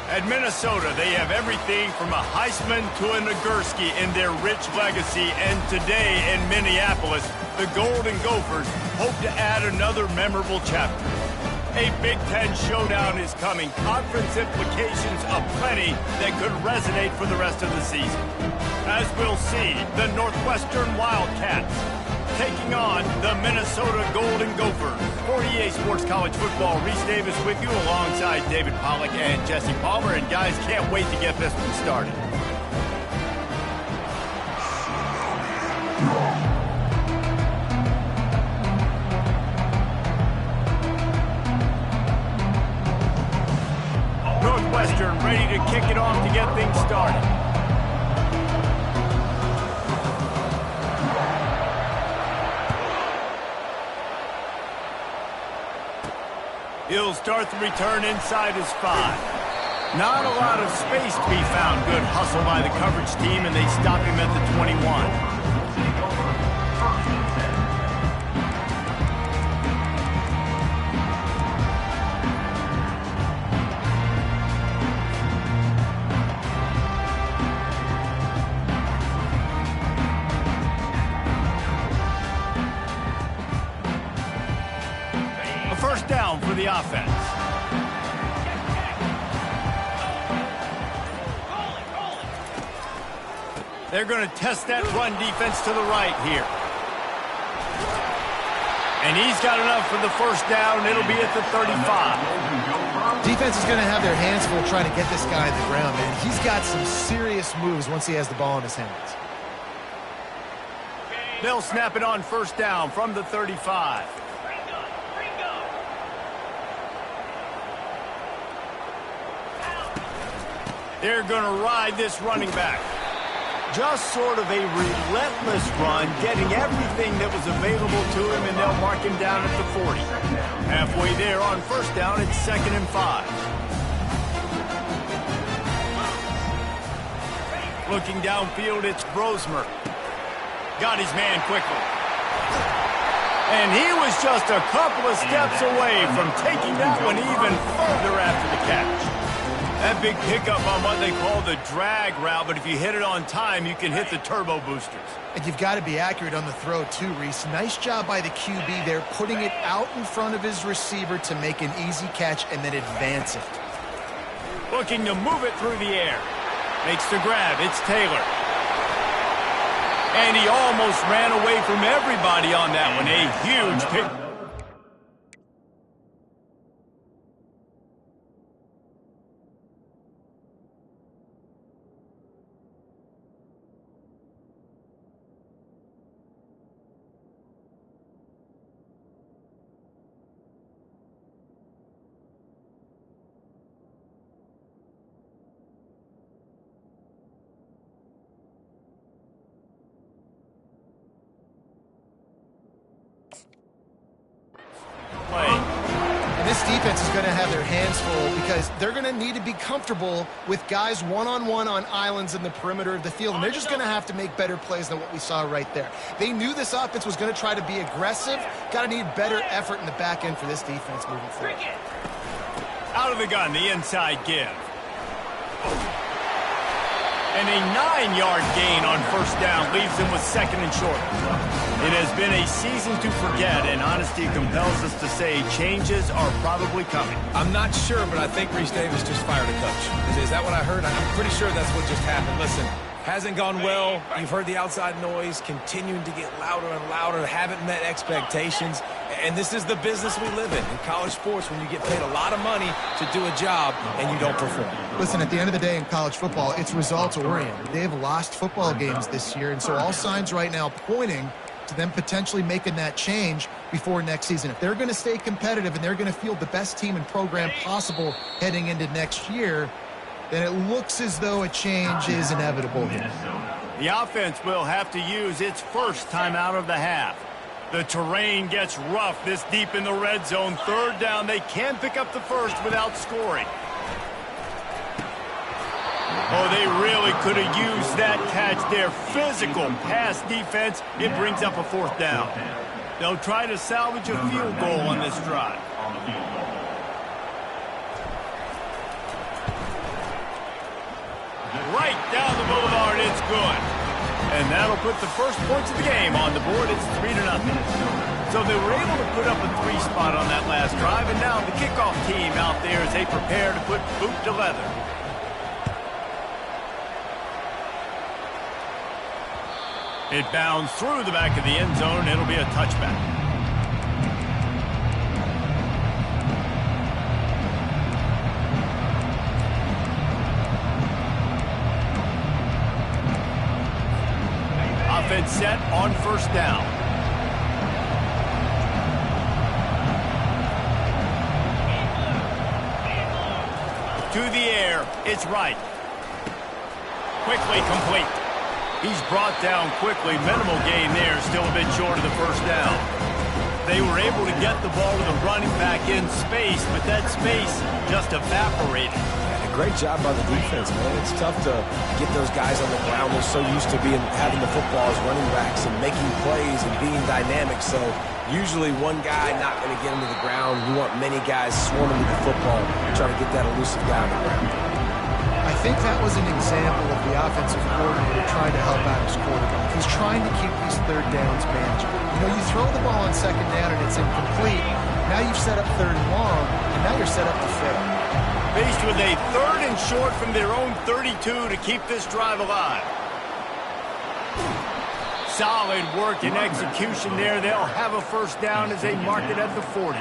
At Minnesota, they have everything from a Heisman to a Nagurski in their rich legacy, and today in Minneapolis, the Golden Gophers hope to add another memorable chapter. A Big Ten showdown is coming, conference implications aplenty that could resonate for the rest of the season. As we'll see, the Northwestern Wildcats taking on the Minnesota Golden Gophers. For EA Sports College Football, Reese Davis with you alongside David Pollack and Jesse Palmer. And guys, can't wait to get this one started. Northwestern ready to kick it off to get things started. He'll start the return inside his 5. Not a lot of space to be found. Good hustle by the coverage team, and they stop him at the 21. First down for the offense. They're going to test that run defense to the right here. And he's got enough for the first down. It'll be at the 35. Defense is going to have their hands full trying to get this guy on the ground, man. He's got some serious moves once he has the ball in his hands. They'll snap it on first down from the 35. They're going to ride this running back. Just sort of a relentless run, getting everything that was available to him, and they'll mark him down at the 40. Halfway there on first down, it's 2nd and 5. Looking downfield, it's Brosmer. Got his man quickly. And he was just a couple of steps away from taking that one even further after the catch. That big pickup on what they call the drag route, but if you hit it on time, you can hit the turbo boosters. And you've got to be accurate on the throw too, Reese. Nice job by the QB there, putting it out in front of his receiver to make an easy catch and then advance it. Looking to move it through the air. Makes the grab. It's Taylor. And he almost ran away from everybody on that one. A huge pick. This defense is going to have their hands full because they're going to need to be comfortable with guys one-on-one on islands in the perimeter of the field, and they're just going to have to make better plays than what we saw right there. They knew this offense was going to try to be aggressive. Got to need better effort in the back end for this defense moving forward. Out of the gun, the inside give. And a 9-yard gain on first down leaves them with 2nd and short. It has been a season to forget, and honesty compels us to say changes are probably coming. I'm not sure, but I think Reese Davis just fired a coach. Is that what I heard? I'm pretty sure that's what just happened. Listen, hasn't gone well. You've heard the outside noise, continuing to get louder and louder, haven't met expectations. And this is the business we live in college sports, when you get paid a lot of money to do a job and you don't perform. Listen, at the end of the day in college football, it's results-oriented. They've lost football games this year, and so all signs right now pointing to them potentially making that change before next season. If they're going to stay competitive and they're going to field the best team and program possible heading into next year, then it looks as though a change is inevitable here. The offense will have to use its first time out of the half. The terrain gets rough this deep in the red zone. 3rd down, they can pick up the first without scoring. Oh, they really could have used that catch there. Physical pass defense. It brings up a 4th down. They'll try to salvage a field goal on this drive. Boulevard, it's good. And that'll put the first points of the game on the board. It's 3-0. So they were able to put up a 3 spot on that last drive, and now the kickoff team out there as they prepare to put boot to leather. It bounds through the back of the end zone. It'll be a touchback. Offense set on first down. To the air. It's right. Quickly complete. He's brought down quickly. Minimal gain there. Still a bit short of the first down. They were able to get the ball to the running back in space, but that space just evaporated. Great job by the defense, man. It's tough to get those guys on the ground. They're so used to having the football as running backs and making plays and being dynamic. So usually one guy not going to get him to the ground. You want many guys swarming to the football, trying to get that elusive guy on the ground. I think that was an example of the offensive coordinator trying to help out his quarterback. He's trying to keep these third downs manageable. You know, you throw the ball on second down and it's incomplete. Now you've set up third and long, and now you're set up to fail. Faced with a 3rd and short from their own 32 to keep this drive alive. Solid work and execution there. They'll have a first down as they mark it at the 40.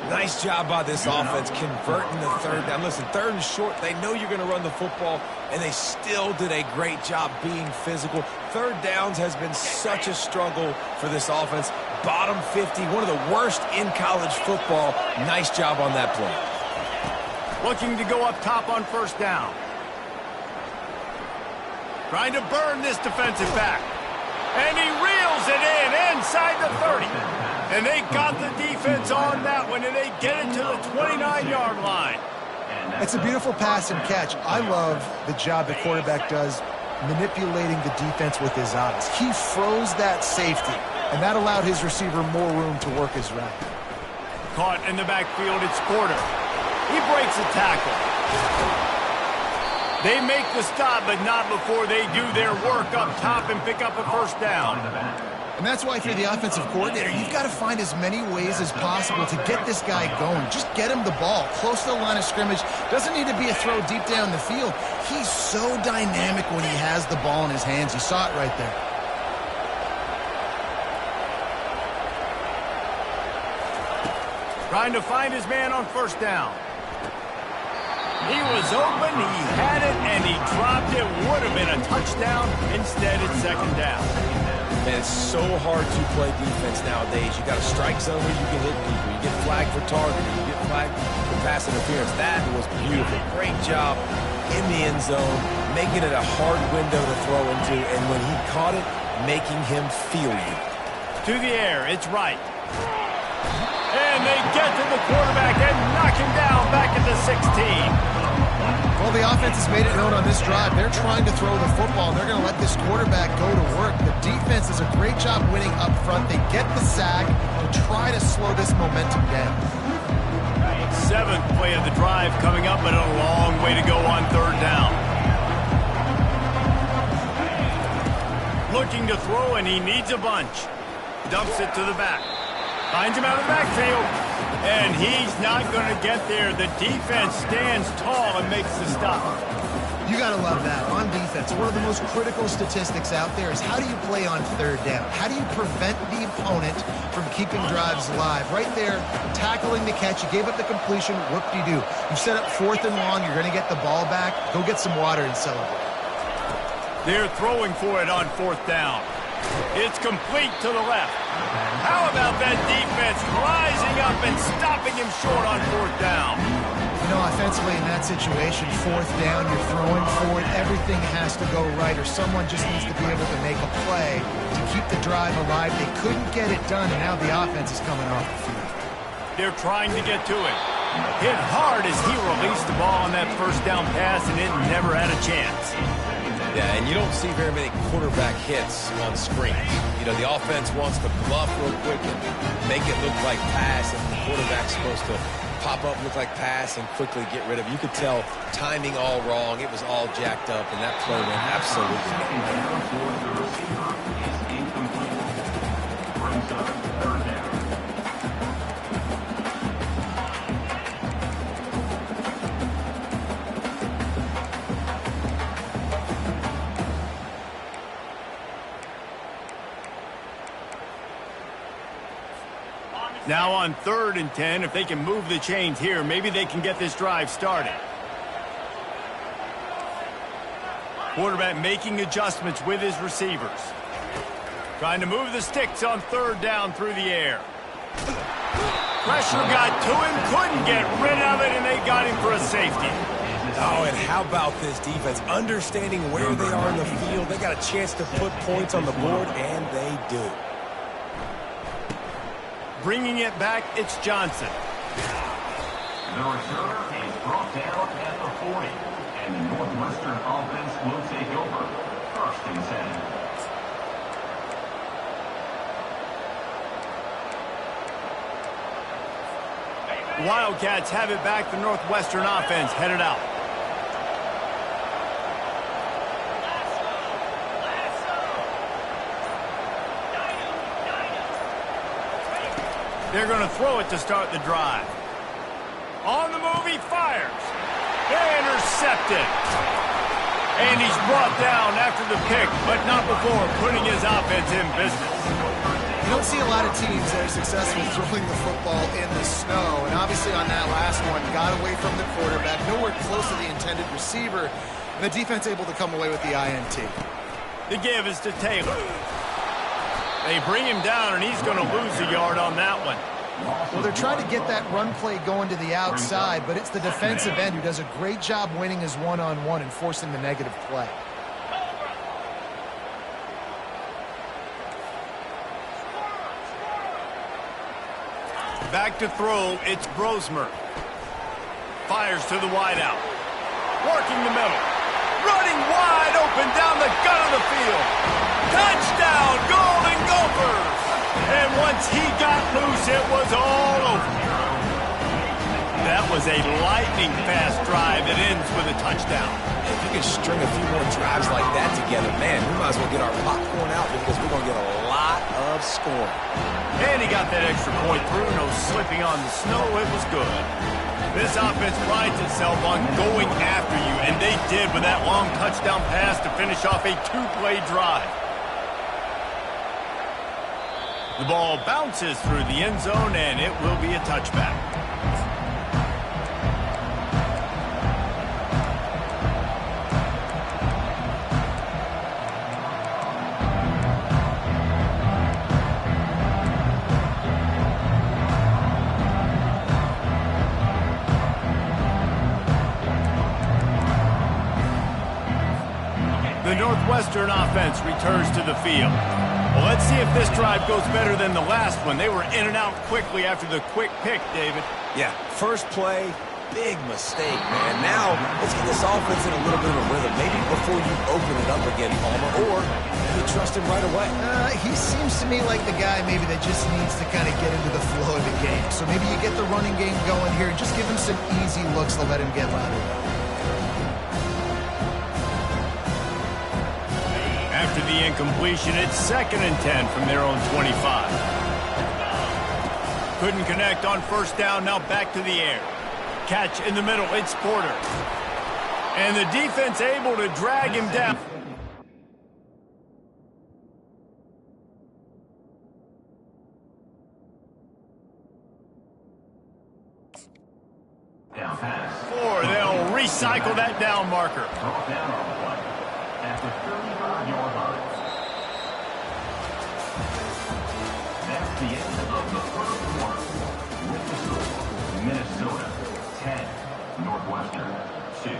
Nice job by this offense converting the 3rd down. Listen, 3rd and short, they know you're going to run the football, and they still did a great job being physical. 3rd downs has been such a struggle for this offense. Bottom 50, one of the worst in college football. Nice job on that play. Looking to go up top on first down. Trying to burn this defensive back. And he reels it in inside the 30. And they got the defense on that one, and they get it to the 29-yard line. It's a beautiful pass and catch. I love the job the quarterback does manipulating the defense with his eyes. He froze that safety, and that allowed his receiver more room to work his route. Caught in the backfield, it's Porter. He breaks a tackle. They make the stop, but not before they do their work up top and pick up a first down. And that's why, if you're the offensive coordinator, you've got to find as many ways as possible to get this guy going. Just get him the ball close to the line of scrimmage. Doesn't need to be a throw deep down the field. He's so dynamic when he has the ball in his hands. You saw it right there. Trying to find his man on first down. He was open, he had it, and he dropped it. Would have been a touchdown. Instead, it's second down. Man, it's so hard to play defense nowadays. You got a strike zone where you can hit people. You get flagged for targeting. You get flagged for pass interference. That was beautiful. Great job in the end zone, making it a hard window to throw into, and when he caught it, making him feel you. To the air, it's right. And they get to the quarterback and knock him down back at the 16. Well, the offense has made it known on this drive. They're trying to throw the football, and they're going to let this quarterback go to work. The defense does a great job winning up front. They get the sack to try to slow this momentum down. 7th play of the drive coming up, but a long way to go on third down. Looking to throw, and he needs a bunch. Dumps it to the back. Finds him out of the backfield, and he's not going to get there. The defense stands tall and makes the stop. You got to love that. On defense, one of the most critical statistics out there is how do you play on third down? How do you prevent the opponent from keeping drives alive? Right there, tackling the catch. You gave up the completion. Whoop-de-doo. You set up 4th and long. You're going to get the ball back. Go get some water and celebrate. They're throwing for it on 4th down. It's complete to the left. How about that defense rising up and stopping him short on 4th down? You know, offensively in that situation, 4th down, you're throwing for it. Everything has to go right, or someone just needs to be able to make a play to keep the drive alive. They couldn't get it done, and now the offense is coming off the field. They're trying to get to it. Hit hard as he released the ball on that first down pass, and it never had a chance. Yeah, and you don't see very many quarterback hits on screens. You know, the offense wants to bluff real quick and make it look like pass, and the quarterback's supposed to pop up, look like pass, and quickly get rid of it. You could tell timing all wrong. It was all jacked up, and that play went absolutely Now on 3rd and 10, if they can move the chains here, maybe they can get this drive started. Quarterback making adjustments with his receivers. Trying to move the sticks on 3rd down through the air. Pressure got to him, couldn't get rid of it, and they got him for a safety. Oh, and how about this defense? Understanding where they are in the field, they got a chance to put points on the board, and they do. Bringing it back, it's Johnson. The returner is brought down at the 40, and the Northwestern offense will take over. 1st and 10. Wildcats have it back. The Northwestern offense headed out. They're going to throw it to start the drive. On the move, he fires. Intercepted. And he's brought down after the pick, but not before putting his offense in business. You don't see a lot of teams that are successful throwing the football in the snow. And obviously on that last one, got away from the quarterback, nowhere close to the intended receiver. And the defense able to come away with the INT. The give is to Taylor. They bring him down, and he's going to lose a yard on that one. Well, they're trying to get that run play going to the outside, but it's the defensive end who does a great job winning his one-on-one and forcing the negative play. Back to throw, it's Brosmer. Fires to the wideout. Working the middle. Running wide open down the gut of the field. Touchdown, Golden Gophers! And once he got loose, it was all over. That was a lightning-fast drive that ends with a touchdown. If you can string a few more drives like that together, man, we might as well get our popcorn out because we're going to get a lot of scoring. And he got that extra point through. No slipping on the snow. It was good. This offense prides itself on going after you, and they did with that long touchdown pass to finish off a 2-play drive. The ball bounces through the end zone, and it will be a touchback. The Northwestern offense returns to the field. Well, let's see if this drive goes better than the last one. They were in and out quickly after the quick pick, David. Yeah, first play, big mistake, man. Now, let's get this offense in a little bit of a rhythm. Maybe before you open it up again, Palmer, or you trust him right away. He seems to me like the guy maybe that just needs to kind of get into the flow of the game. So maybe you get the running game going here and just give him some easy looks to let him get louder. After the incompletion, it's 2nd and 10 from their own 25. Couldn't connect on 1st down, now back to the air. Catch in the middle, it's Porter. And the defense able to drag him down. Down pass. They'll recycle that down marker. Brought down on the play at the 35-yard line. That's the end of the 1st quarter. With the score, Minnesota 10, Northwestern 2.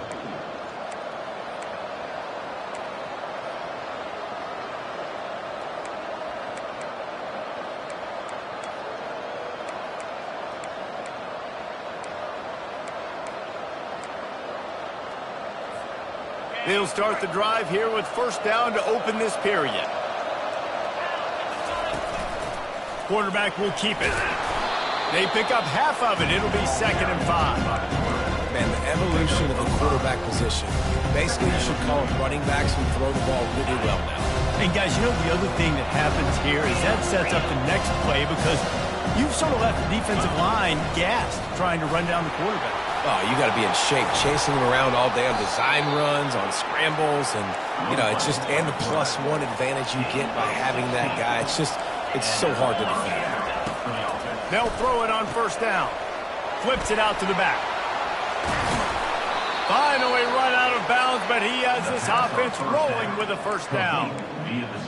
They'll start the drive here with 1st down to open this period. Quarterback will keep it. They pick up half of it. It'll be 2nd and 5. Man, the evolution of the quarterback position. Basically, you should call them running backs who throw the ball really well now. And guys, you know the other thing that happens here is that sets up the next play because you've sort of left the defensive line gassed trying to run down the quarterback. Oh, you got to be in shape, chasing him around all day on design runs, on scrambles, and, you know, it's just, and the +1 advantage you get by having that guy. It's just, it's so hard to defend. They'll throw it on 1st down. Flips it out to the back. Finally run out of bounds, but he has this offense rolling with a 1st down.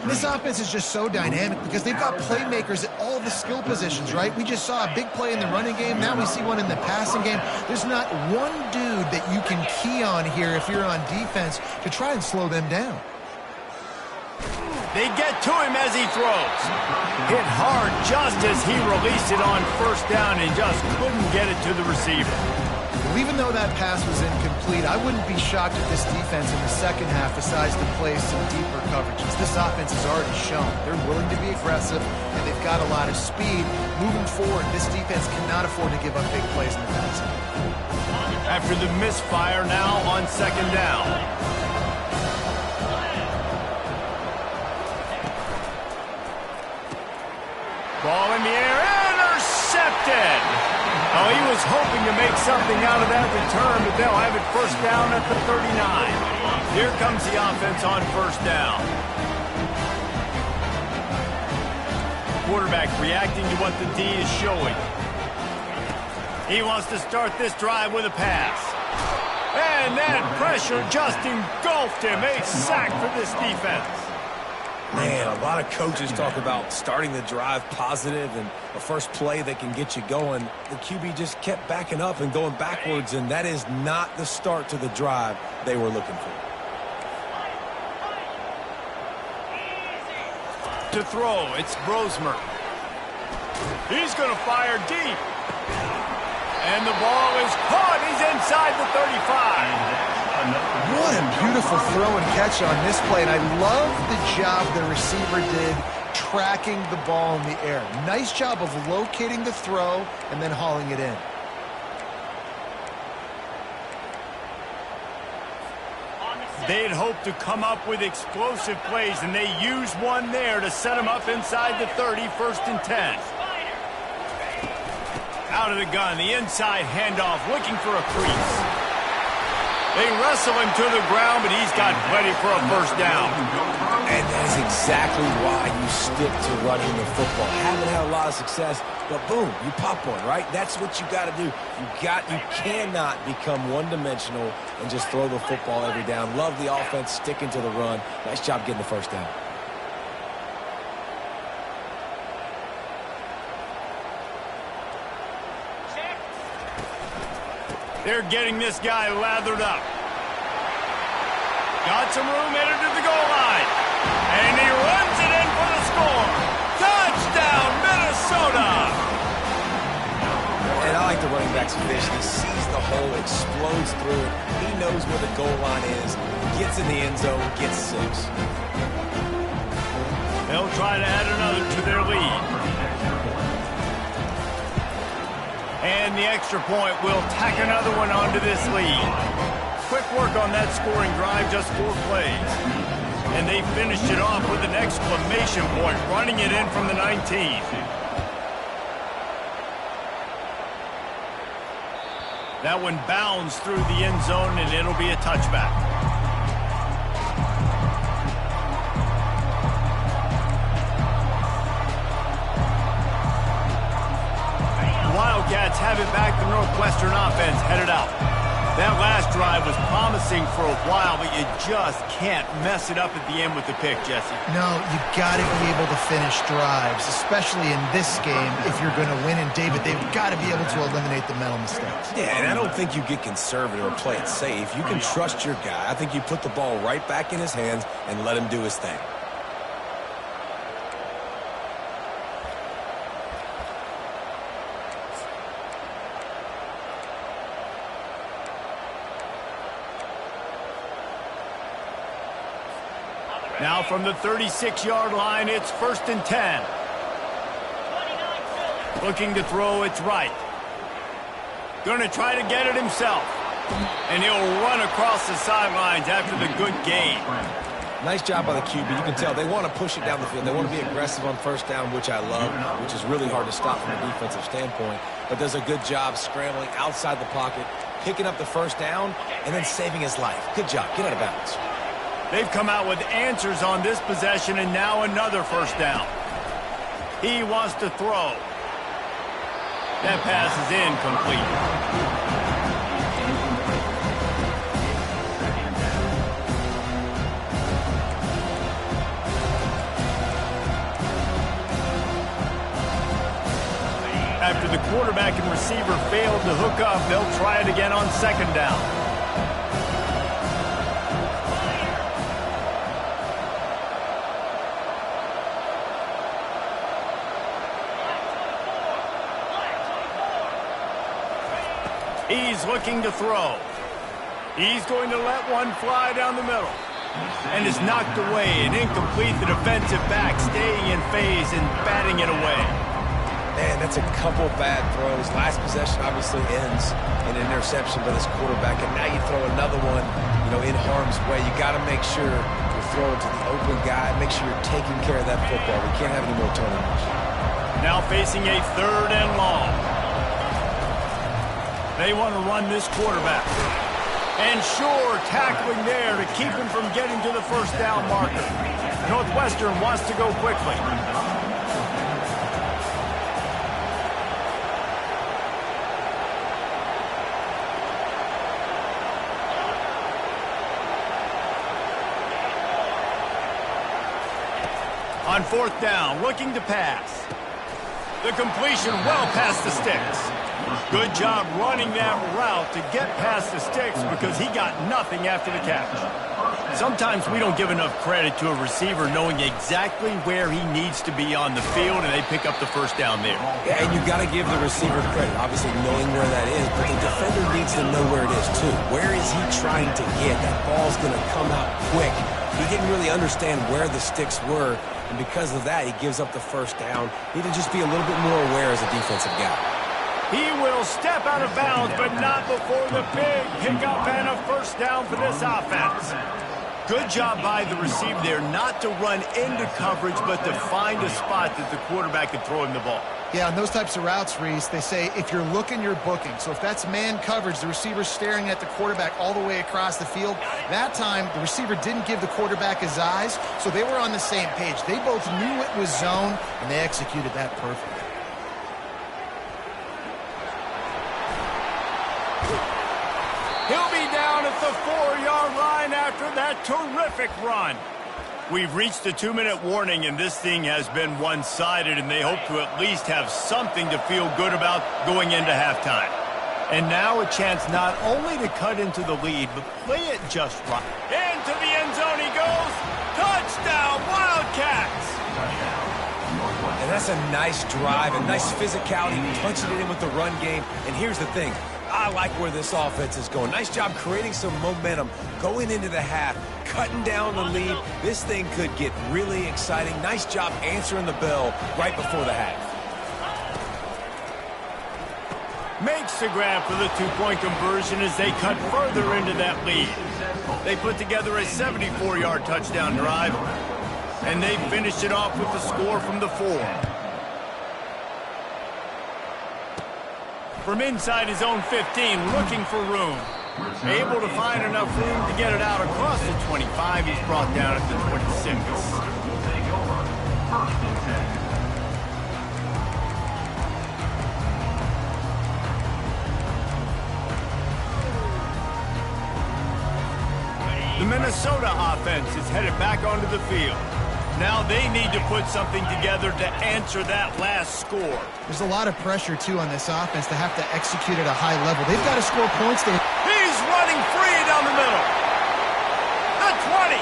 This offense is just so dynamic because they've got playmakers at all the skill positions, right? We just saw a big play in the running game. Now we see one in the passing game. There's not one dude that you can key on here if you're on defense to try and slow them down. They get to him as he throws. Hit hard just as he released it on 1st down and just couldn't get it to the receiver. Well, even though that pass was incomplete, I wouldn't be shocked if this defense in the second half decides to play some deeper coverages. This offense has already shown they're willing to be aggressive, and they've got a lot of speed. Moving forward, this defense cannot afford to give up big plays in the passing. After the misfire, now on 2nd down. Ball in the air, intercepted! Oh, he was hoping to make something out of that return, but they'll have it 1st down at the 39. Here comes the offense on 1st down. Quarterback reacting to what the D is showing. He wants to start this drive with a pass. And that pressure just engulfed him. A sack for this defense. Man, a lot of coaches talk about starting the drive positive and a first play that can get you going. The QB just kept backing up and going backwards, and that is not the start to the drive they were looking for. To throw, it's Brosmer. He's going to fire deep. And the ball is caught. He's inside the 35. What a beautiful throw and catch on this play, and I love the job the receiver did tracking the ball in the air. Nice job of locating the throw and then hauling it in. They'd hoped to come up with explosive plays, and they used one there to set them up inside the 30, 1st and 10. Out of the gun, the inside handoff, looking for a crease. They wrestle him to the ground, but he's got plenty for a 1st down. And that is exactly why you stick to running the football. Haven't had a lot of success, but boom, you pop one, right? That's what you got to do. You cannot become one-dimensional and just throw the football every down. Love the offense, sticking to the run. Nice job getting the 1st down. They're getting this guy lathered up. Got some room, headed to the goal line. And he runs it in for the score. Touchdown, Minnesota! And I like the running back's vision. He sees the hole, explodes through it. He knows where the goal line is. Gets in the end zone, gets 6. They'll try to add another to their lead. And the extra point will tack another one onto this lead. Quick work on that scoring drive, just 4 plays. And they finished it off with an exclamation point, running it in from the 19. That one bounds through the end zone, and it'll be a touchback. Wildcats have it back. The Northwestern offense headed out. That last drive was promising for a while, but you just can't mess it up at the end with the pick, Jesse. No, you got to be able to finish drives, especially in this game if you're going to win. And, David, they've got to be able to eliminate the mental mistakes. Yeah, and I don't think you get conservative or play it safe. You can trust your guy. I think you put the ball right back in his hands and let him do his thing. Now from the 36-yard line, it's 1st and 10. Looking to throw, it's right. Going to try to get it himself. And he'll run across the sidelines after the good gain. Nice job by the QB. You can tell they want to push it down the field. They want to be aggressive on first down, which I love, which is really hard to stop from a defensive standpoint, but does a good job scrambling outside the pocket, picking up the first down, and then saving his life. Good job. Get out of bounds. They've come out with answers on this possession, and now another first down. He wants to throw. That pass is incomplete. After the quarterback and receiver failed to hook up, they'll try it again on second down. He's looking to throw. He's going to let one fly down the middle. And is knocked away and incomplete. The defensive back staying in phase and batting it away. Man, that's a couple bad throws. Last possession obviously ends in an interception by this quarterback, and now you throw another one, in harm's way. You got to make sure you're throwing to the open guy. Make sure you're taking care of that football. We can't have any more turnovers. Now facing a third and long. They want to run this quarterback. And sure, tackling there to keep him from getting to the first down marker. Northwestern wants to go quickly. On fourth down, looking to pass. The completion well past the sticks. Good job running that route to get past the sticks because he got nothing after the catch. Sometimes we don't give enough credit to a receiver knowing exactly where he needs to be on the field, and they pick up the first down there. Yeah, and you got to give the receiver credit, obviously knowing where that is, but the defender needs to know where it is too. Where is he trying to get? That ball's going to come out quick. He didn't really understand where the sticks were, and because of that, he gives up the first down. Need to just be a little bit more aware as a defensive guy. He will step out of bounds, but not before the big pickup and a first down for this offense. Good job by the receiver there not to run into coverage, but to find a spot that the quarterback can throw him the ball. Yeah, on those types of routes, Reese, they say if you're looking, you're booking. So if that's man coverage, the receiver's staring at the quarterback all the way across the field. That time, the receiver didn't give the quarterback his eyes, so they were on the same page. They both knew it was zone, and they executed that perfectly. He'll be down at the 4-yard line after that terrific run. We've reached the 2-minute warning, and this thing has been one-sided, and they hope to at least have something to feel good about going into halftime. And now a chance not only to cut into the lead, but play it just right. Into the end zone he goes. Touchdown, Wildcats! And that's a nice drive, a nice physicality, punching it in with the run game. And here's the thing. I like where this offense is going. Nice job creating some momentum going into the half, cutting down the lead. This thing could get really exciting. Nice job answering the bell right before the half. Makes the grab for the two-point conversion as they cut further into that lead. They put together a 74-yard touchdown drive, and they finished it off with the score from the 4. From inside his own 15, looking for room. Able to find enough room to get it out across the 25. He's brought down at the 26. The Minnesota offense is headed back onto the field. Now they need to put something together to answer that last score. There's a lot of pressure, too, on this offense to have to execute at a high level. They've got to score points. He's running free down the middle. The 20.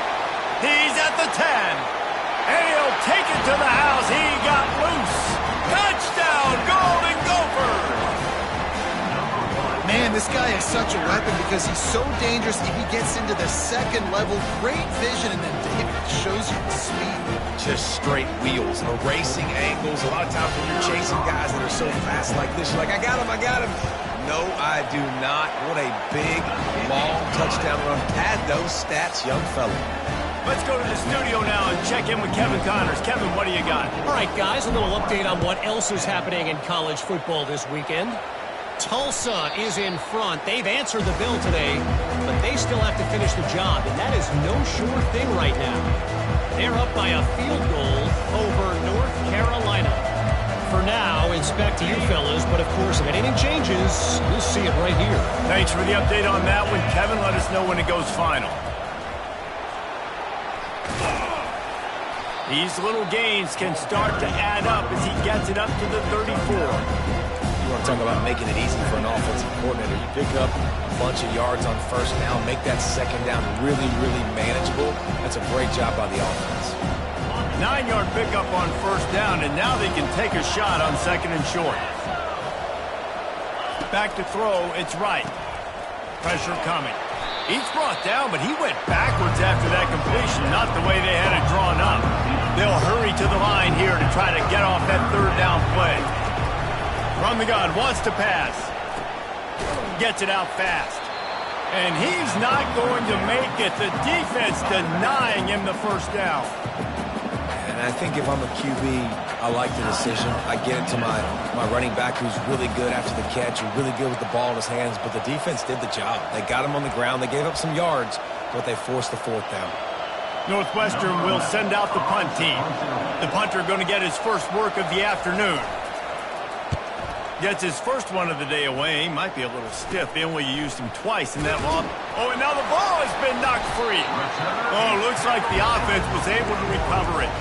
He's at the 10. And he'll take it to the house. He got loose. Touchdown, Golden Gophers. Man, this guy guy is such a weapon because he's so dangerous. If he gets into the second level, great vision, and then David shows you the speed. Just straight wheels, erasing angles. A lot of times when you're chasing guys that are so fast like this, you're like, I got him, I got him. No, I do not. What a big, long touchdown run. Pad those stats, young fella. Let's go to the studio now and check in with Kevin Connors. Kevin, what do you got? All right, guys, a little update on what else is happening in college football this weekend. Tulsa is in front. They've answered the bell today, but they still have to finish the job, and that is no sure thing right now. They're up by a field goal over North Carolina. For now, it's back to you fellas, but of course, if anything changes, you'll see it right here. Thanks for the update on that one, Kevin. Let us know when it goes final. These little gains can start to add up as he gets it up to the 34. You want to talk about making it easy for an offensive coordinator. You pick up a bunch of yards on first down, make that second down really, really manageable. That's a great job by the offense. 9-yard pickup on first down, and now they can take a shot on second and short. Back to throw, it's right. Pressure coming. He's brought down, but he went backwards after that completion, not the way they had it drawn up. They'll hurry to the line here to try to get off that third down play. From the gun, wants to pass. Gets it out fast. And he's not going to make it. The defense denying him the first down. And I think if I'm a QB, I like the decision. I get it to my running back who's really good after the catch, who's really good with the ball in his hands, but the defense did the job. They got him on the ground. They gave up some yards, but they forced the fourth down. Northwestern will send out the punt team. The punter going to get his first work of the afternoon. Gets his first one of the day away. Might be a little stiff. They only used him twice in that lob. Oh, and now the ball has been knocked free. Oh, looks like the offense was able to recover it.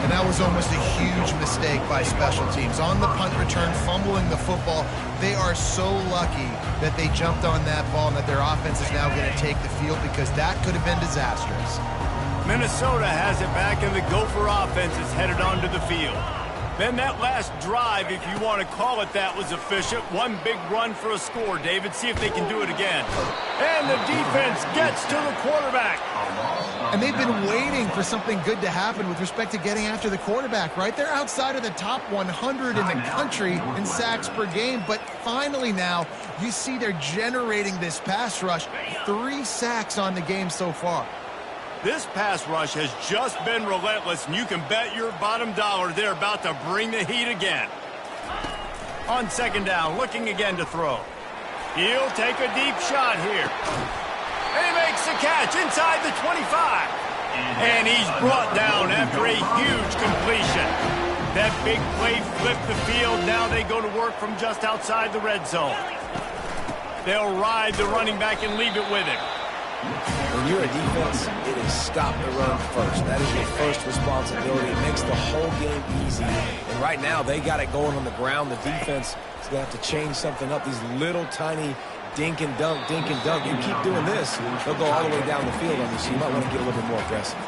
And that was almost a huge mistake by special teams. On the punt return, fumbling the football, they are so lucky that they jumped on that ball and that their offense is now going to take the field because that could have been disastrous. Minnesota has it back, and the Gopher offense is headed onto the field. Then that last drive, if you want to call it that, was efficient. One big run for a score, David. See if they can do it again. And the defense gets to the quarterback. And they've been waiting for something good to happen with respect to getting after the quarterback, right? They're outside of the top 100 in the country in sacks per game, but finally now you see they're generating this pass rush. 3 sacks on the game so far. This pass rush has just been relentless, and you can bet your bottom dollar they're about to bring the heat again. On second down, looking again to throw. He'll take a deep shot here. He makes the catch inside the 25. And he's brought down after a huge completion. That big play flipped the field. Now they go to work from just outside the red zone. They'll ride the running back and leave it with him. When you're a defense, it is stop the run first. That is your first responsibility. It makes the whole game easy. And right now, they got it going on the ground. The defense is going to have to change something up. These little tiny dink and dunk, dink and dunk. You keep doing this, they'll go all the way down the field on you, so you might want to get a little bit more aggressive.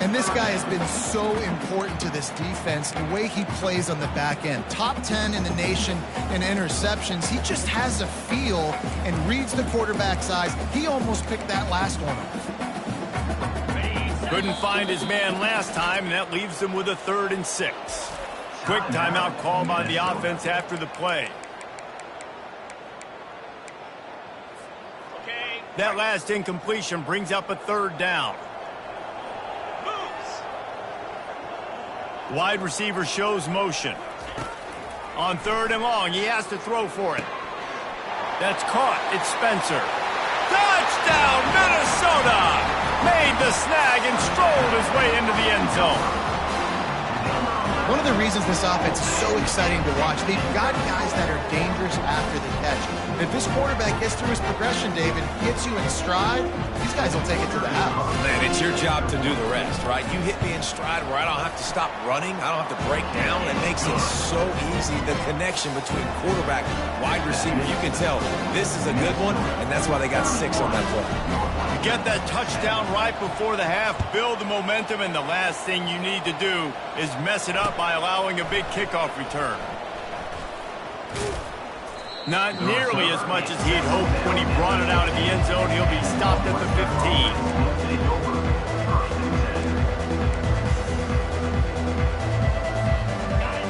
And this guy has been so important to this defense, the way he plays on the back end. Top 10 in the nation in interceptions. He just has a feel and reads the quarterback's eyes. He almost picked that last one up. Couldn't find his man last time, and that leaves him with a 3rd and 6. Quick timeout call by the offense after the play. That last incompletion brings up a 3rd down. Wide receiver shows motion. On 3rd and long, he has to throw for it. That's caught. It's Spencer. Touchdown, Minnesota! Made the snag and strolled his way into the end zone. One of the reasons this offense is so exciting to watch, they've got guys that are dangerous after the catch. If this quarterback gets through his progression, David, gets you in stride, these guys will take it to the house. Man, it's your job to do the rest, right? You hit me in stride where I don't have to stop running. I don't have to break down. It makes it so easy. The connection between quarterback and wide receiver, you can tell this is a good one, and that's why they got 6 on that play. You get that touchdown right before the half, build the momentum, and the last thing you need to do is mess it up by allowing a big kickoff return. Not nearly as much as he'd hoped when he brought it out of the end zone. He'll be stopped at the 15.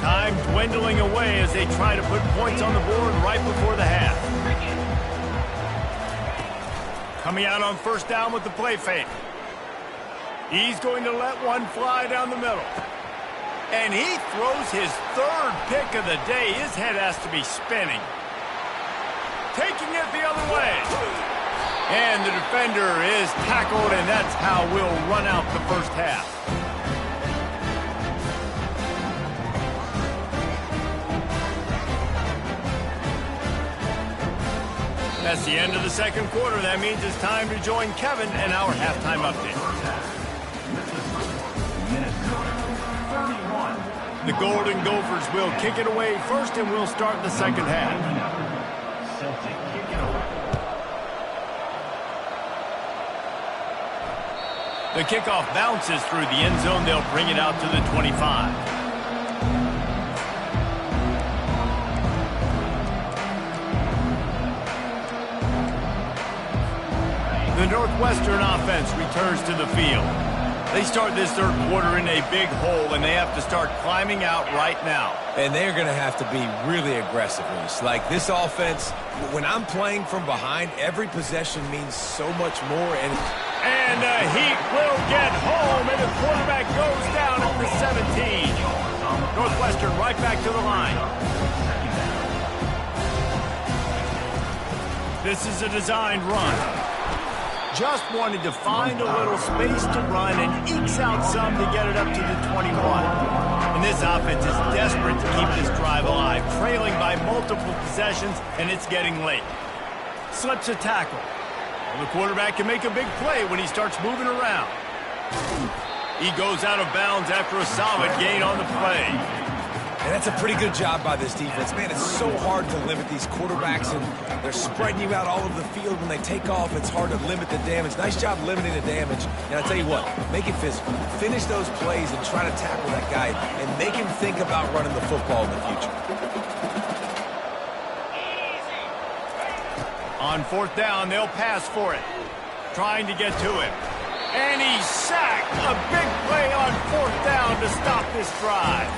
Time dwindling away as they try to put points on the board right before the half. Coming out on first down with the play fake. He's going to let one fly down the middle. And he throws his third pick of the day. His head has to be spinning. Taking it the other way. And the defender is tackled, and that's how we'll run out the first half. That's the end of the second quarter. That means it's time to join Kevin and our halftime update. The Golden Gophers will kick it away first, and we'll start the second half. The kickoff bounces through the end zone. They'll bring it out to the 25. The Northwestern offense returns to the field. They start this third quarter in a big hole, and they have to start climbing out right now. And they're going to have to be really aggressive. Like this offense, when I'm playing from behind, every possession means so much more. And Heat will get home, and the quarterback goes down at the 17. Northwestern right back to the line. This is a designed run. Just wanted to find a little space to run and ekes out some to get it up to the 21. And this offense is desperate to keep this drive alive, trailing by multiple possessions, and it's getting late. Slips a tackle. Well, the quarterback can make a big play when he starts moving around. He goes out of bounds after a solid gain on the play. And that's a pretty good job by this defense. Man, it's so hard to limit these quarterbacks, and they're spreading you out all over the field. When they take off, it's hard to limit the damage. Nice job limiting the damage. And I tell you what, make it physical. Finish those plays and try to tackle that guy and make him think about running the football in the future. On fourth down, they'll pass for it. Trying to get to him. And he's sacked. A big play on fourth down to stop this drive.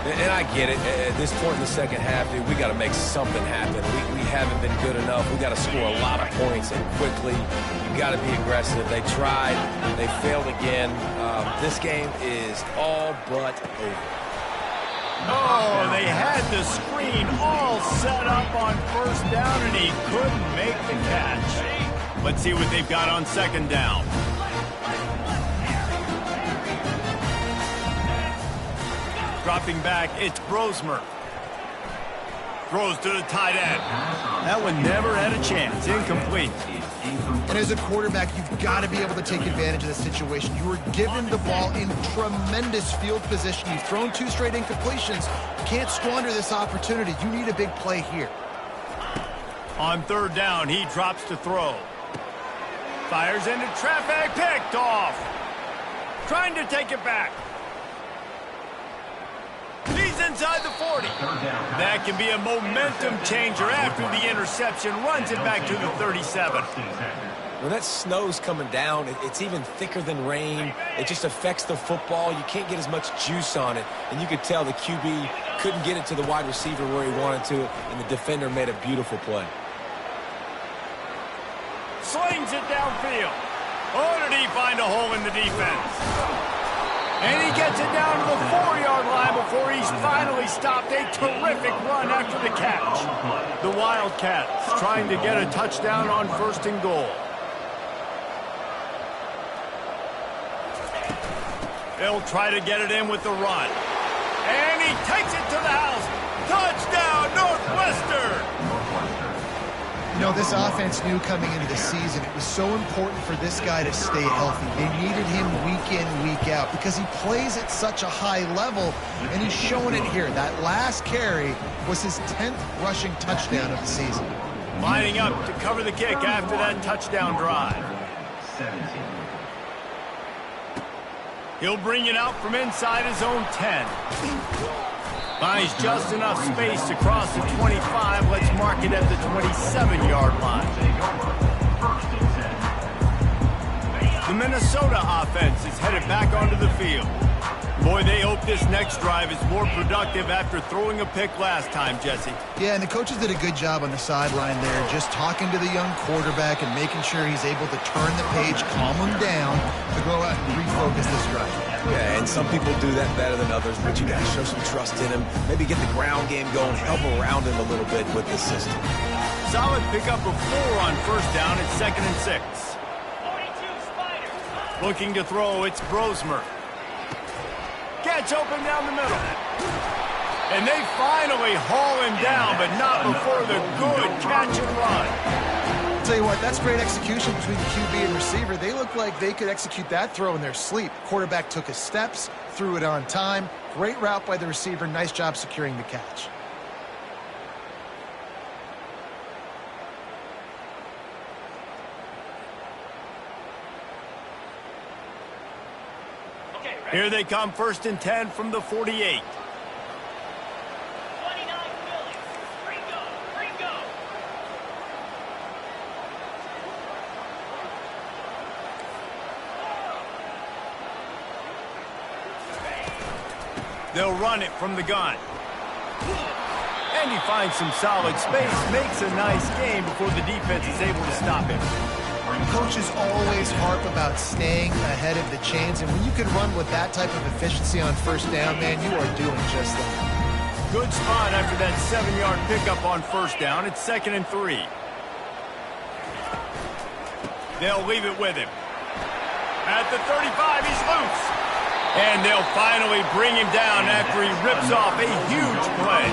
And I get it. At this point in the second half, dude, we got to make something happen. We haven't been good enough. We got to score a lot of points and quickly. You got to be aggressive. They tried. They failed again. This game is all but over. Oh, they had the screen all set up on first down, and he couldn't make the catch. Let's see what they've got on second down. Dropping back, it's Brosmer. Throws to the tight end. That one never had a chance. Incomplete. And as a quarterback, you've got to be able to take advantage of the situation. You were given the ball in tremendous field position. You've thrown 2 straight incompletions. You can't squander this opportunity. You need a big play here. On third down, he drops to throw. Fires into traffic, picked off. Trying to take it back. He's inside the 40. That can be a momentum changer after the interception. Runs it back to the 37. When that snow's coming down, it's even thicker than rain. It just affects the football. You can't get as much juice on it. And you could tell the QB couldn't get it to the wide receiver where he wanted to, and the defender made a beautiful play. Slings it downfield. Oh, did he find a hole in the defense? And he gets it down to the 4-yard line before he's finally stopped. A terrific run after the catch. The Wildcats trying to get a touchdown on first and goal. They'll try to get it in with the run. And he takes it to the house. Touchdown, Northwestern! You know, this offense knew coming into the season it was so important for this guy to stay healthy. They needed him week in, week out because he plays at such a high level, and he's showing it here. That last carry was his 10th rushing touchdown of the season. Lining up to cover the kick after that touchdown drive. 17. He'll bring it out from inside his own 10. Finds just enough space to cross the 25. Let's mark it at the 27-yard line. The Minnesota offense is headed back onto the field. Boy, they hope this next drive is more productive after throwing a pick last time, Jesse. Yeah, and the coaches did a good job on the sideline there, just talking to the young quarterback and making sure he's able to turn the page, calm him down, to go out and refocus this drive. Yeah, and some people do that better than others, but you got to show some trust in him. Maybe get the ground game going, help around him a little bit with this system. Solid pickup of 4 on first down at 2nd and 6. Looking to throw, it's Brosmer. Catch open down the middle. And they finally haul him down, but not before the good catch and run. I'll tell you what, that's great execution between the QB and receiver. They look like they could execute that throw in their sleep. Quarterback took his steps, threw it on time. Great route by the receiver. Nice job securing the catch. Here they come, 1st and 10 from the 48. They'll run it from the gun. And he finds some solid space, makes a nice gain before the defense is able to stop him. Coaches always harp about staying ahead of the chains, and when you can run with that type of efficiency on first down, man, you are doing just that. Good spot after that 7-yard pickup on first down. It's 2nd and 3. They'll leave it with him. At the 35, he's loose. And they'll finally bring him down after he rips off a huge play.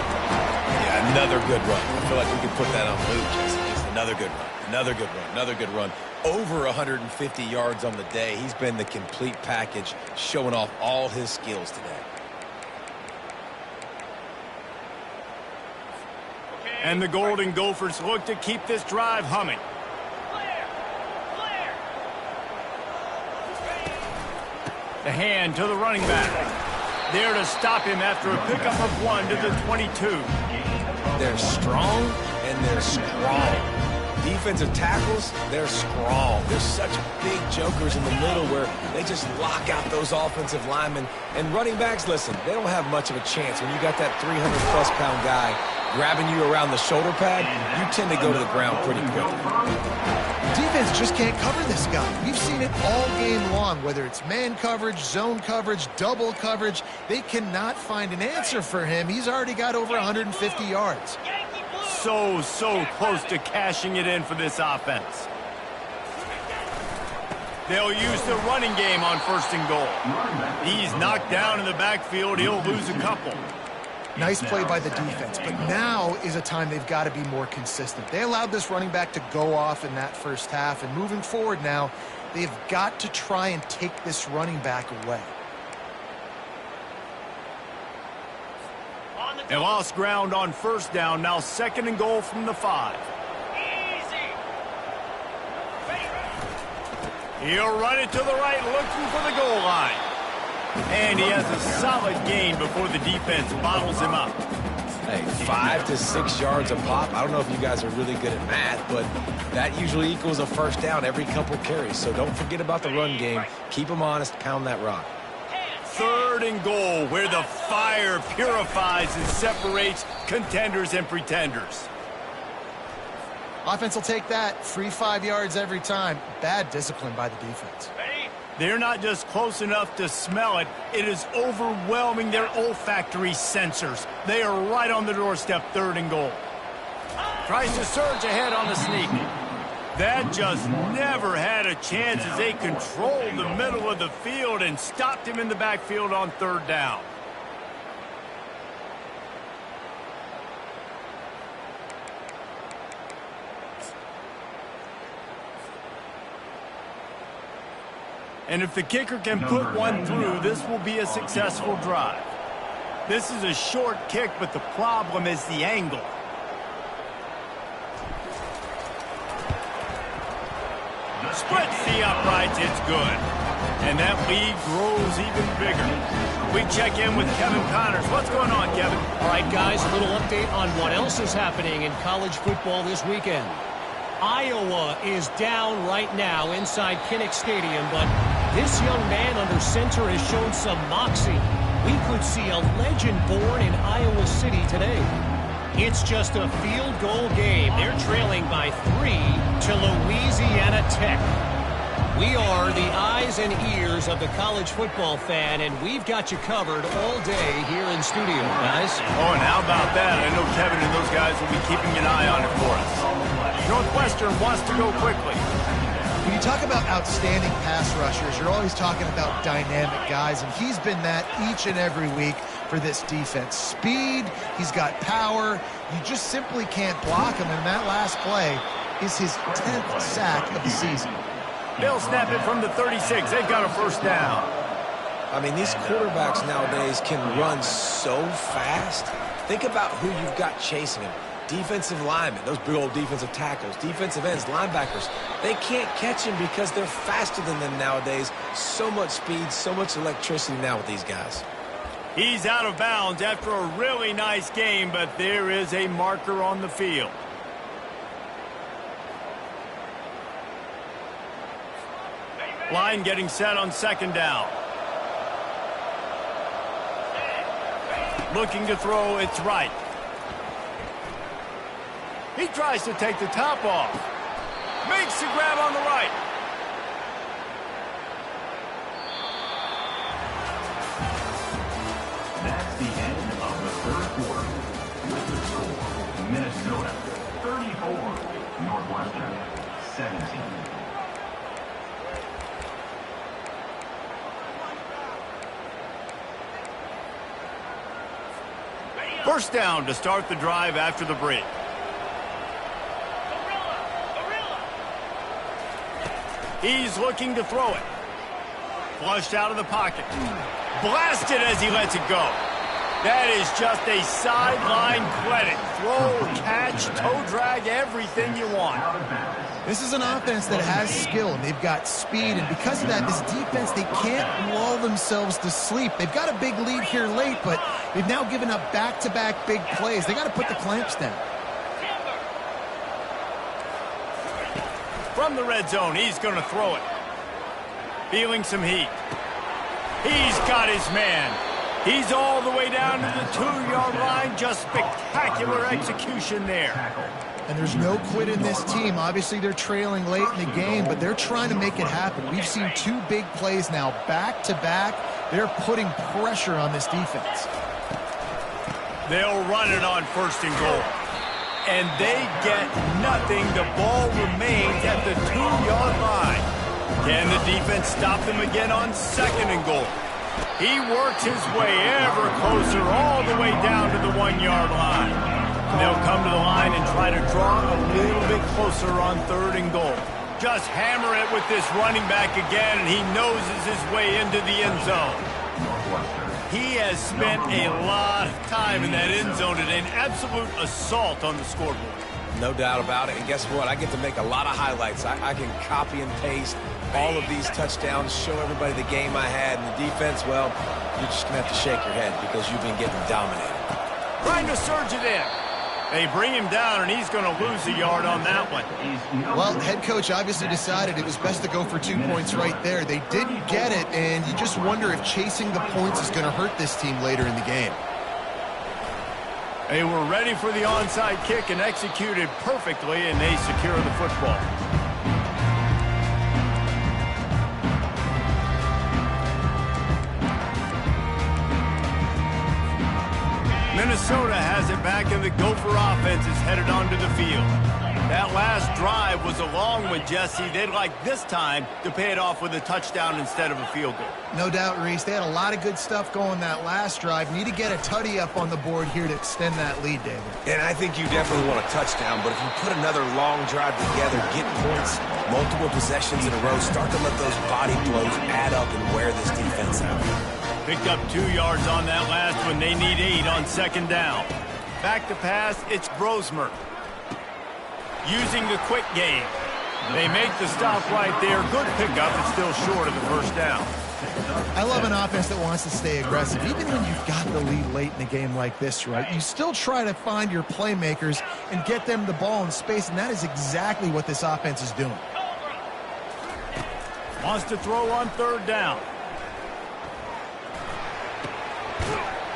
Yeah, another good run. I feel like we could put that on loop, Jesse. Just another good run. Another good run. Another good run. Over 150 yards on the day. He's been the complete package, showing off all his skills today. And the Golden Gophers look to keep this drive humming. The hand to the running back. There to stop him after a pickup of 1 to the 22. They're strong and they're strong. Defensive tackles, they're strong. They're such big jokers in the middle where they just lock out those offensive linemen. And running backs, listen, they don't have much of a chance. When you got that 300-plus pound guy grabbing you around the shoulder pad, you tend to go to the ground pretty quickly. Defense just can't cover this guy. We've seen it all game long, whether it's man coverage, zone coverage, double coverage. They cannot find an answer for him. He's already got over 150 yards. So close to cashing it in for this offense. They'll use the running game on 1st and goal. He's knocked down in the backfield. He'll lose a couple. Nice play by the defense, but now is a time they've got to be more consistent. They allowed this running back to go off in that first half, and moving forward now, they've got to try and take this running back away. They lost ground on first down. Now 2nd and goal from the 5. He'll run it to the right, looking for the goal line. And he has a solid gain before the defense bottles him up. Hey, 5 to 6 yards a pop. I don't know if you guys are really good at math, but that usually equals a first down every couple carries. So don't forget about the run game. Keep them honest. Pound that rock. 3rd and goal, where the fire purifies and separates contenders and pretenders. Offense will take that. Free 5 yards every time. Bad discipline by the defense. They're not just close enough to smell it. It is overwhelming their olfactory sensors. They are right on the doorstep, 3rd and goal. Tries to surge ahead on the sneak. That just never had a chance as they controlled the middle of the field and stopped him in the backfield on 3rd down. And if the kicker can put one through, this will be a successful drive. This is a short kick, but the problem is the angle. Splits the uprights, it's good. And that lead grows even bigger. we check in with Kevin Connors. What's going on, Kevin? All right, guys, a little update on what else is happening in college football this weekend. Iowa is down right now inside Kinnick Stadium, but this young man under center has shown some moxie. We could see a legend born in Iowa City today. It's just a field goal game. They're trailing by 3 to Louisiana Tech. We are the eyes and ears of the college football fan, and we've got you covered all day here in studio, guys. Oh, and how about that? I know Kevin and those guys will be keeping an eye on it for us. Northwestern wants to go quickly. When you talk about outstanding pass rushers, you're always talking about dynamic guys, and he's been that each and every week for this defense. Speed, he's got power. You just simply can't block him, and that last play is his 10th sack of the season. They'll snap it from the 36. They've got a first down. I mean, these quarterbacks nowadays can run so fast. Think about who you've got chasing him. Defensive linemen, those big old defensive tackles, defensive ends, linebackers. They can't catch him because they're faster than them nowadays. So much speed, so much electricity now with these guys. He's out of bounds after a really nice game, but there is a marker on the field. Line getting set on second down. Looking to throw, it's right. He tries to take the top off. Makes the grab on the right. That's the end of the third quarter. With the score, Minnesota 34, Northwestern 17. First down to start the drive after the break. He's looking to throw it. Flushed out of the pocket. Blasted as he lets it go. That is just a sideline credit. Throw, catch, toe drag, everything you want. This is an offense that has skill, and they've got speed, and because of that, this defense, they can't lull themselves to sleep. They've got a big lead here late, but they've now given up back-to-back big plays. They got to put the clamps down. From the red zone, he's going to throw it. Feeling some heat. He's got his man. He's all the way down to the 2-yard line. Just spectacular execution there. And there's no quit in this team. Obviously, they're trailing late in the game, but they're trying to make it happen. We've seen 2 big plays now, back-to-back. They're putting pressure on this defense. They'll run it on first and goal. And they get nothing. The ball remains at the 2-yard line. Can the defense stop them again on second and goal? He works his way ever closer all the way down to the 1-yard line. They'll come to the line and try to draw a little bit closer on third and goal. Just hammer it with this running back again, and he noses his way into the end zone. He has spent a lot of time in that end zone today, an absolute assault on the scoreboard. No doubt about it. And guess what? I get to make a lot of highlights. I can copy and paste all of these touchdowns, show everybody the game I had. And the defense, well, you're just going to have to shake your head because you've been getting dominated. Trying to surge it in. They bring him down, and he's going to lose a yard on that one. Well, head coach obviously decided it was best to go for 2 points right there. They didn't get it, and you just wonder if chasing the points is going to hurt this team later in the game. They were ready for the onside kick and executed perfectly, and they secure the football. Minnesota has it back, and the Gopher offense is headed onto the field. That last drive was a long one, Jesse. They'd like this time to pay it off with a touchdown instead of a field goal. No doubt, Reese. They had a lot of good stuff going that last drive. Need to get a tutty up on the board here to extend that lead, David. And I think you definitely want a touchdown, but if you put another long drive together, get points, multiple possessions in a row, start to let those body blows add up and wear this defense out. Picked up 2 yards on that last one. They need 8 on second down. Back to pass, it's Brosmer. Using the quick game. They make the stop right there. Good pickup. It's still short of the first down. I love an offense that wants to stay aggressive. Even when you've got the lead late in a game like this, right, you still try to find your playmakers and get them the ball in space, and that is exactly what this offense is doing. Wants to throw on third down.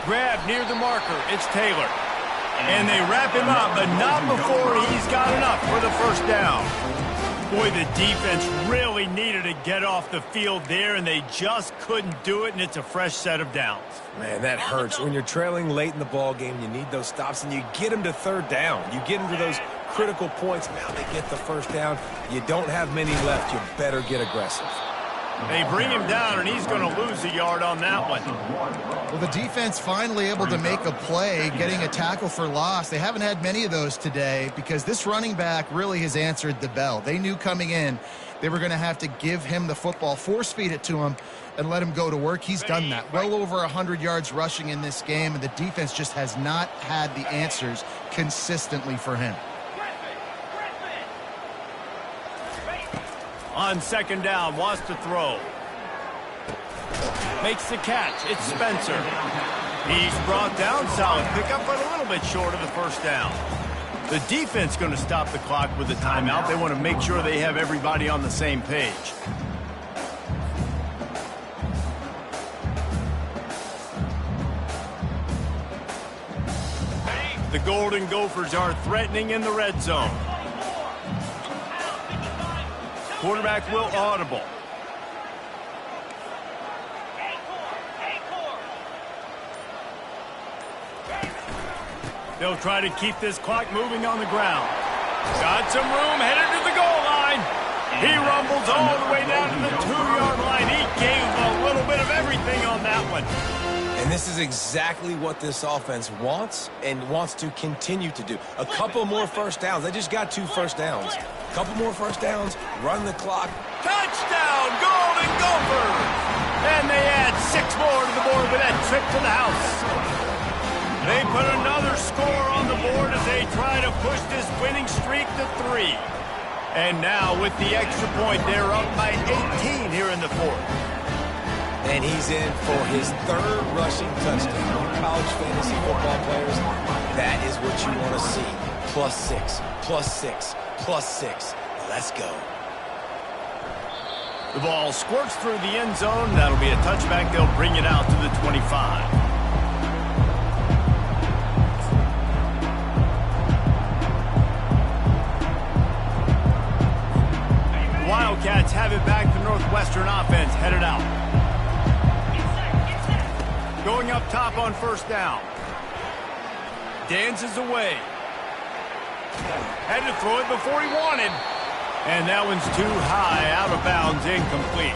Grab near the marker. It's Taylor. And they wrap him up, but not before he's got enough for the first down. Boy, the defense really needed to get off the field there, and they just couldn't do it, and it's a fresh set of downs. Man, that hurts. When you're trailing late in the ball game, you need those stops, and you get them to third down. You get them to those critical points. Now they get the first down. You don't have many left. You better get aggressive. They bring him down, and he's going to lose a yard on that one. Well, the defense finally able to make a play, getting a tackle for loss. They haven't had many of those today because this running back really has answered the bell. They knew coming in they were going to have to give him the football, force feed it to him, and let him go to work. He's done that. Well over 100 yards rushing in this game, and the defense just has not had the answers consistently for him. On second down, wants to throw. Makes the catch. It's Spencer. He's brought down. Solid pickup, but a little bit short of the first down. The defense going to stop the clock with a timeout. They want to make sure they have everybody on the same page. The Golden Gophers are threatening in the red zone. Quarterback will audible. They'll try to keep this clock moving on the ground. Got some room, headed to the goal line. He rumbles all the way down to the 2-yard line. He gave a little bit of everything on that one. And this is exactly what this offense wants and wants to continue to do. A couple more first downs. They just got 2 first downs. A couple more first downs, run the clock. Touchdown, Golden Gophers! And they add 6 more to the board with that trip to the house. They put another score on the board as they try to push this winning streak to 3. And now with the extra point, they're up by 18 here in the fourth. And he's in for his 3rd rushing touchdown. College fantasy football players, that is what you want to see. +6, +6, +6. Let's go. The ball squirts through the end zone. That'll be a touchback. They'll bring it out to the 25. The Wildcats have it back. The Northwestern offense headed out. Going up top on first down. Dances away. Had to throw it before he wanted. And that one's too high, out of bounds, incomplete.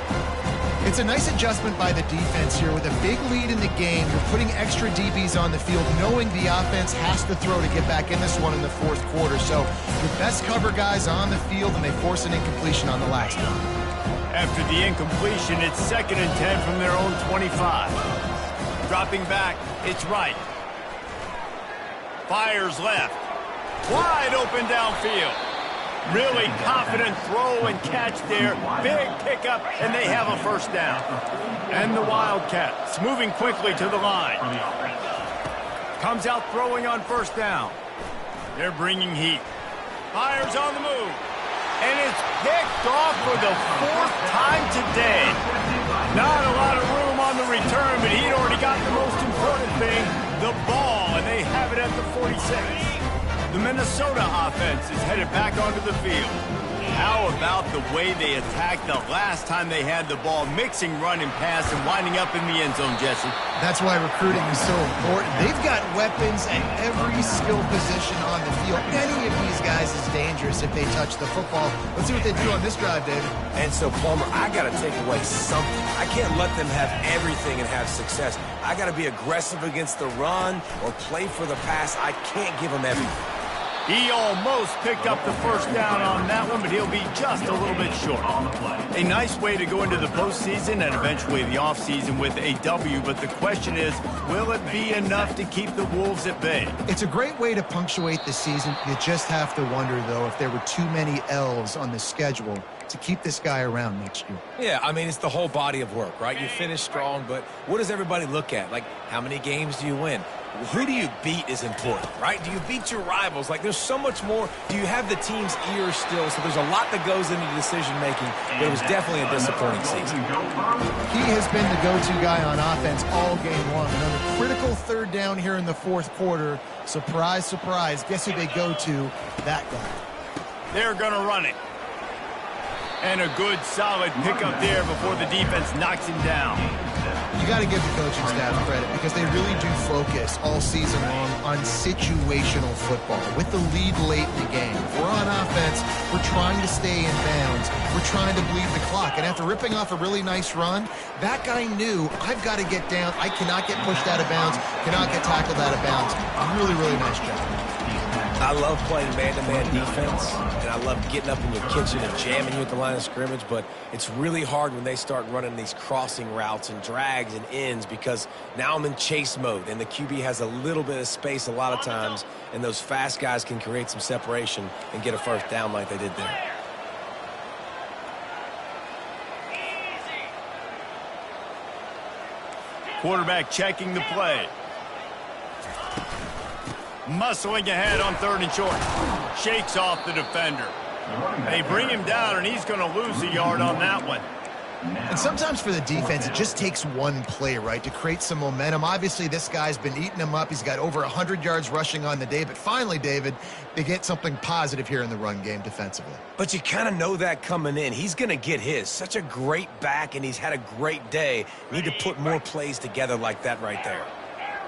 It's a nice adjustment by the defense here. With a big lead in the game, you're putting extra DBs on the field, knowing the offense has to throw to get back in this one in the fourth quarter. So your best cover guys on the field, and they force an incompletion on the last one. After the incompletion, it's 2nd and 10 from their own 25. Dropping back, it's right. Fires left. Wide open downfield. Really confident throw and catch there. Big pickup, and they have a first down. And the Wildcats moving quickly to the line. Comes out throwing on first down. They're bringing heat. Fires on the move. And it's picked off for the 4th time today. Not a lot of room on the return, but he'd already got the most important thing, the ball, and they have it at the 46. The Minnesota offense is headed back onto the field. How about the way they attacked the last time they had the ball, mixing run and pass and winding up in the end zone, Jesse? That's why recruiting is so important. They've got weapons at every skill position on the field. Any of these guys is dangerous if they touch the football. Let's see what they do on this drive, David. And so, Palmer, I got to take away something. I can't let them have everything and have success. I got to be aggressive against the run or play for the pass. I can't give them everything. He almost picked up the first down on that one, but he'll be just a little bit short. A nice way to go into the postseason and eventually the offseason with a W, but the question is, will it be enough to keep the Wolves at bay? It's a great way to punctuate the season. You just have to wonder, though, if there were too many L's on the schedule to keep this guy around next year. Yeah, I mean, it's the whole body of work, right? You finish strong, but what does everybody look at? Like, how many games do you win? Who do you beat is important, right? Do you beat your rivals? Like, there's so much more. Do you have the team's ear still? So there's a lot that goes into decision-making, but it was definitely a disappointing season. He has been the go-to guy on offense all game long. Another critical third down here in the fourth quarter. Surprise, surprise. Guess who they go to? That guy. They're going to run it. And a good, solid pickup there before the defense knocks him down. You got to give the coaching staff credit because they really do focus all season long on situational football. With the lead late in the game, if we're on offense, we're trying to stay in bounds. We're trying to bleed the clock. And after ripping off a really nice run, that guy knew, I've got to get down. I cannot get pushed out of bounds, cannot get tackled out of bounds. Really, really nice job. I love playing man-to-man defense, and I love getting up in your kitchen and jamming you at the line of scrimmage, but it's really hard when they start running these crossing routes and drags and ends because now I'm in chase mode, and the QB has a little bit of space a lot of times, and those fast guys can create some separation and get a first down like they did there. Quarterback checking the play. Muscling ahead on 3rd and short. Shakes off the defender. They bring him down, and he's going to lose a yard on that one. And sometimes for the defense, it just takes one play, right, to create some momentum. Obviously, this guy's been eating him up. He's got over 100 yards rushing on the day. But finally, David, they get something positive here in the run game defensively. But you kind of know that coming in. He's going to get his. Such a great back, and he's had a great day. Need to put more plays together like that right there.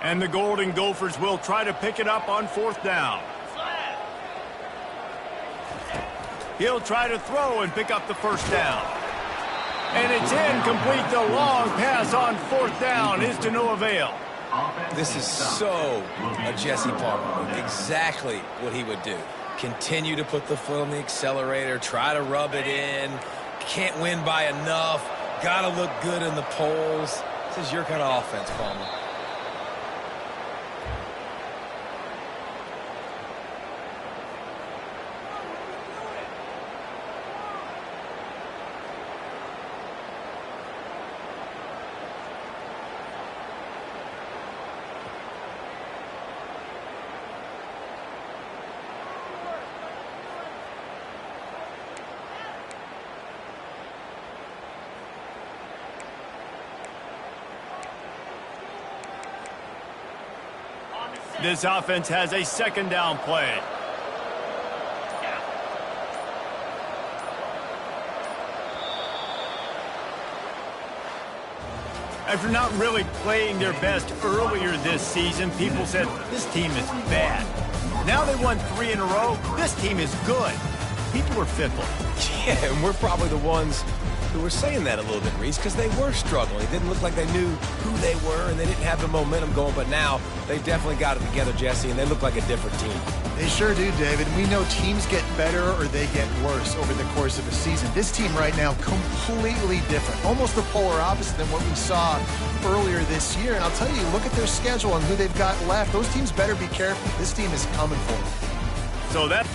And the Golden Gophers will try to pick it up on 4th down. He'll try to throw and pick up the first down. And it's incomplete. The long pass on 4th down is to no avail. This is so a Jesse Palmer. Exactly what he would do. Continue to put the foot on the accelerator. Try to rub it in. Can't win by enough. Got to look good in the polls. This is your kind of offense, Palmer. This offense has a 2nd down play. After not really playing their best earlier this season, people said, this team is bad. Now they won 3 in a row. This team is good. People were fickle. Yeah, and we're probably the ones who were saying that a little bit, Reese, because they were struggling. It didn't look like they knew who they were, and they didn't have the momentum going. But now they've definitely got it together, Jesse, and they look like a different team. They sure do, David. We know teams get better or they get worse over the course of a season. This team right now, completely different. Almost the polar opposite than what we saw earlier this year. And I'll tell you, look at their schedule and who they've got left. Those teams better be careful. This team is coming for them. So that...